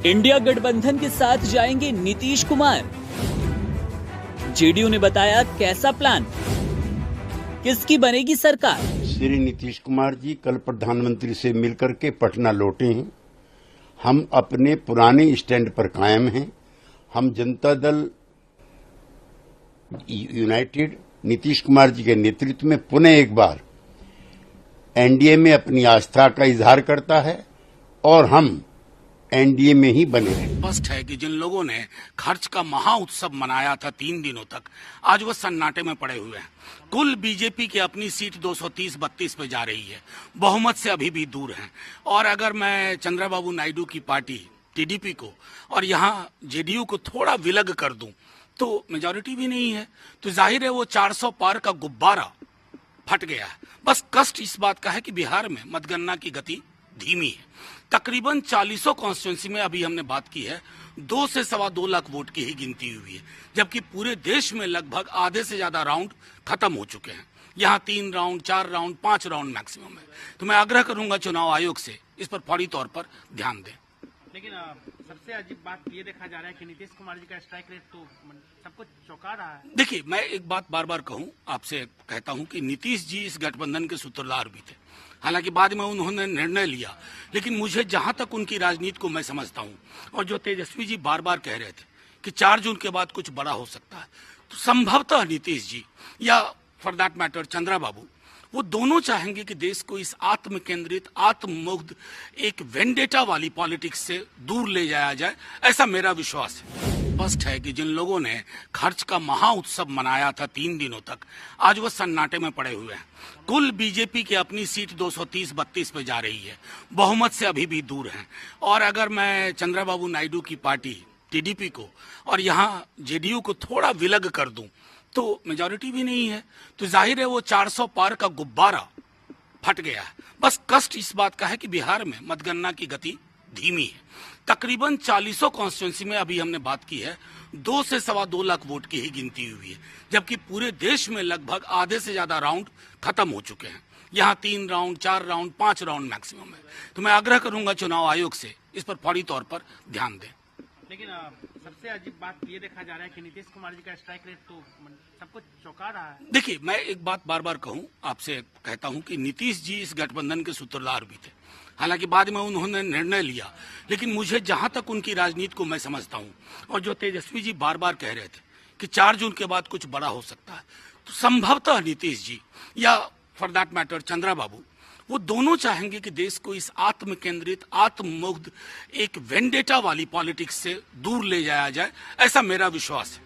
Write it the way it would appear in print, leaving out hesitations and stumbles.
India गठबंधन के साथ जाएंगे नीतीश कुमार। जेडीयू ने बताया कैसा प्लान, किसकी बनेगी सरकार। श्री नीतीश कुमार जी कल प्रधानमंत्री से मिलकर के पटना लौटे हैं। हम अपने पुराने स्टैंड पर कायम हैं। हम जनता दल यूनाइटेड नीतीश कुमार जी के नेतृत्व में पुनः एक बार एनडीए में अपनी आस्था का इजहार करता है और हम एनडीए में ही बने रहे। स्पष्ट है कि जिन लोगों ने खर्च का महा उत्सव मनाया था 3 दिनों तक, आज वो सन्नाटे में पड़े हुए हैं। कुल बीजेपी की अपनी सीट 230-32 पे जा रही है, बहुमत से अभी भी दूर हैं। और अगर मैं चंद्रबाबू नायडू की पार्टी टीडीपी को और यहाँ जेडीयू को थोड़ा विलग कर दूं तो मेजॉरिटी भी नहीं है, तो जाहिर है वो 400 पार का गुब्बारा फट गया है। बस कष्ट इस बात का है कि बिहार में मतगणना की गति धीमी है। तकरीबन 40 कॉन्स्टिट्यूंसी में अभी हमने बात की है 2 से 2.25 लाख वोट की ही गिनती हुई है, जबकि पूरे देश में लगभग आधे से ज्यादा राउंड खत्म हो चुके हैं। यहाँ 3 राउंड, 4 राउंड, 5 राउंड मैक्सिमम है। तो मैं आग्रह करूंगा चुनाव आयोग से इस पर फौरी तौर पर ध्यान दें। लेकिन सबसे अजीब बात ये देखा जा रहा है कि नीतीश कुमार जी का स्ट्राइक रेट तो सबको चौंका रहा है। देखिए, मैं एक बात बार बार कहूं, आपसे कहता हूं कि नीतीश जी इस गठबंधन के सूत्रधार भी थे। हालांकि बाद में उन्होंने निर्णय लिया, लेकिन मुझे जहां तक उनकी राजनीति को मैं समझता हूं, और जो तेजस्वी जी बार बार कह रहे थे कि 4 जून के बाद कुछ बड़ा हो सकता है, तो संभवतः नीतीश जी या फॉर दैट मैटर चंद्रबाबू, वो दोनों चाहेंगे कि देश को इस आत्म केंद्रित, आत्ममुग्ध, एक वेंडेटा वाली पॉलिटिक्स से दूर ले जाया जाए, ऐसा मेरा विश्वास है। स्पष्ट है कि जिन लोगों ने खर्च का महा उत्सव मनाया था 3 दिनों तक, आज वो सन्नाटे में पड़े हुए हैं। कुल बीजेपी की अपनी सीट 230-32 पे जा रही है, बहुमत से अभी भी दूर हैं। और अगर मैं चंद्रबाबू नायडू की पार्टी टीडीपी को और यहाँ जेडीयू को थोड़ा विलग कर दूं तो मेजॉरिटी भी नहीं है, तो जाहिर है वो 400 पार का गुब्बारा फट गया है। बस कष्ट इस बात का है कि बिहार में मतगणना की गति धीमी है। तकरीबन 40 कॉन्स्टिट्यूंसी में अभी हमने बात की है 2 से 2.25 लाख वोट की ही गिनती हुई है, जबकि पूरे देश में लगभग आधे से ज्यादा राउंड खत्म हो चुके हैं। यहाँ 3 राउंड, 4 राउंड, 5 राउंड मैक्सिमम है। तो मैं आग्रह करूंगा चुनाव आयोग से इस पर फौरी तौर पर ध्यान दें। लेकिन सबसे अजीब बात ये देखा जा रहा है कि नीतीश कुमार जी का स्ट्राइक रेट तो सबको चौंका रहा है। देखिए, मैं एक बात बार बार कहूं, आपसे कहता हूं कि नीतीश जी इस गठबंधन के सूत्रधार भी थे। हालांकि बाद में उन्होंने निर्णय लिया, लेकिन मुझे जहां तक उनकी राजनीति को मैं समझता हूं, और जो तेजस्वी जी बार बार कह रहे थे कि 4 जून के बाद कुछ बड़ा हो सकता है, तो संभवतः नीतीश जी या फॉर दैट मैटर चंद्रबाबू, वो दोनों चाहेंगे कि देश को इस आत्म केंद्रित, आत्ममुग्ध, एक वेंडेटा वाली पॉलिटिक्स से दूर ले जाया जाए, ऐसा मेरा विश्वास है।